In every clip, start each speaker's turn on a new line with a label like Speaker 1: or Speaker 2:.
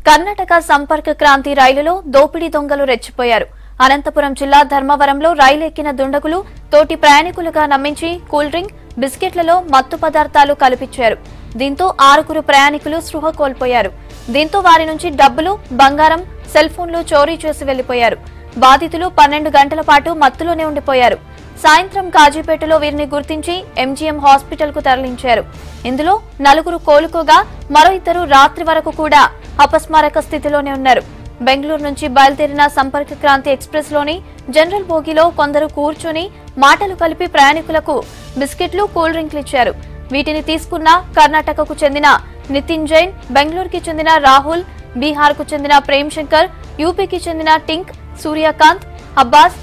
Speaker 1: కర్ణాటక సంపర్క క్రాంతి రైలులో దోపిడీ దొంగలు రెచ్చిపోయారు. అనంతపురం జిల్లా ధర్మవరంలో రైలు ఎక్కిన దుండగులు తోటి ప్రయాణికులుగా నమ్మించి కూల్ డ్రింక్, బిస్కెట్లలో మత్తు పదార్థాలు కల్పించారు. దీంతో 6 ప్రయాణికులు స్పృహ కోల్పోయారు. దీంతో వారి నుంచి డబ్బులు, బంగారం, సెల్ ఫోన్లు చోరీ చేసి వెళ్లిపోయారు. బాధితులు 12 గంటల పాటు మత్తులోనే ఉండిపోయారు. సాయంత్రం కాజీపేటలో వీరిని గుర్తించి ఎంజీఎం హాస్పిటల్ కు తరలించారు. ఇందులో 4 కోలుకోగా మరో 2 రాత్రి వరకు కూడా అపస్మారక స్థితిలోనే ఉన్నారు. బెంగళూరు నుంచి బయలుదేరిన సంపర్క క్రాంతి ఎక్స్ప్రెస్ లోని జనరల్ బోగిలో కొందరు కూర్చుని మాటలు కలిపి ప్రయాణికులకు బిస్కెట్లు, కూల్ డ్రింక్లు ఇచ్చారు. వీటిని తీసుకున్న కర్ణాటకకు చెందిన నితిన్ జైన్, బెంగళూరుకి చెందిన రాహుల్, బీహార్ కు చెందిన ప్రేమ్ శంకర్, యూపీకి చెందిన టింక్, సూర్యకాంత్, అబ్బాస్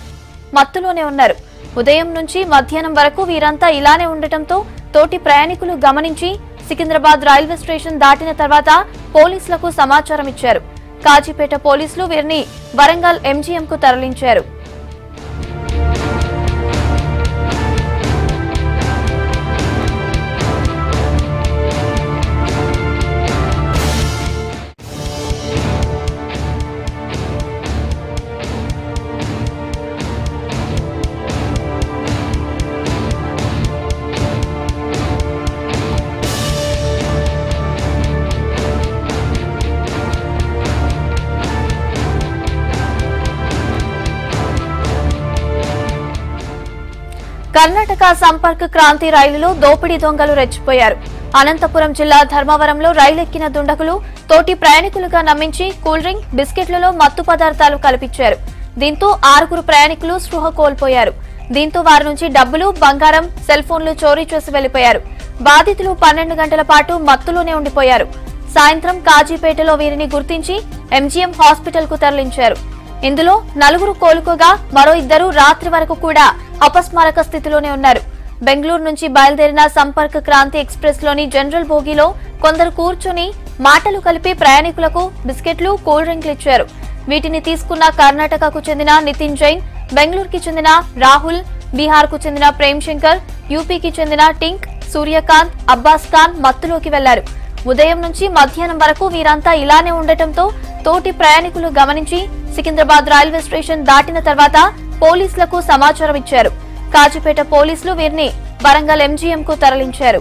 Speaker 1: మత్తులోనే ఉన్నారు. ఉదయం నుంచి మధ్యాహ్నం వరకు వీరంతా ఇలానే ఉండటంతో తోటి ప్రయాణికులు గమనించి సికింద్రాబాద్ రైల్వే స్టేషన్ దాటిన తర్వాత పోలీసులకు సమాచారం ఇచ్చారు. కాజీపేట పోలీసులు వీరిని వరంగల్ ఎంజీఎం కు తరలించారు. కర్ణాటక సంపర్క క్రాంతి రైలులో దోపిడీ దొంగలు రెచ్చిపోయారు. అనంతపురం జిల్లా ధర్మవరంలో రైలెక్కిన దుండగులు తోటి ప్రయాణికులుగా నమ్మించి కూల్ డ్రింక్, బిస్కెట్లలో మత్తు పదార్థాలు కల్పించారు. దీంతో 6 ప్రయాణికులు స్పృహ కోల్పోయారు. దీంతో వారి నుంచి డబ్బులు, బంగారం, సెల్ ఫోన్లు చోరీ చేసి వెళ్లిపోయారు. బాధితులు 12 గంటల పాటు మత్తులోనే ఉండిపోయారు. సాయంత్రం కాజీపేటలో వీరిని గుర్తించి ఎంజీఎం హాస్పిటల్ కు తరలించారు. ఇందులో 4 కోలుకోగా మరో 2 రాత్రి వరకు కూడా అపస్మారక స్థితిలోనే ఉన్నారు. బెంగళూరు నుంచి బయలుదేరిన సంపర్క క్రాంతి ఎక్స్ప్రెస్ లోని జనరల్ బోగిలో కొందరు కూర్చుని మాటలు కలిపి ప్రయాణికులకు బిస్కెట్లు, కూల్ డ్రింక్లు ఇచ్చారు. వీటిని తీసుకున్న కర్ణాటకకు చెందిన నితిన్ జైన్, బెంగళూరుకి చెందిన రాహుల్, బీహార్ కు చెందిన ప్రేమ్ శంకర్, యూపీకి చెందిన టింక్, సూర్యకాంత్, అబ్బాస్ ఖాన్ మత్తులోకి వెళ్లారు. ఉదయం నుంచి మధ్యాహ్నం వరకు వీరంతా ఇలానే ఉండటంతో తోటి ప్రయాణికులు గమనించి సికింద్రాబాద్ రైల్వే స్టేషన్ దాటిన తర్వాత పోలీసులకు సమాచారం ఇచ్చారు. కాజీపేట పోలీసులు వీరిని వరంగల్ ఎంజీఎం కు తరలించారు.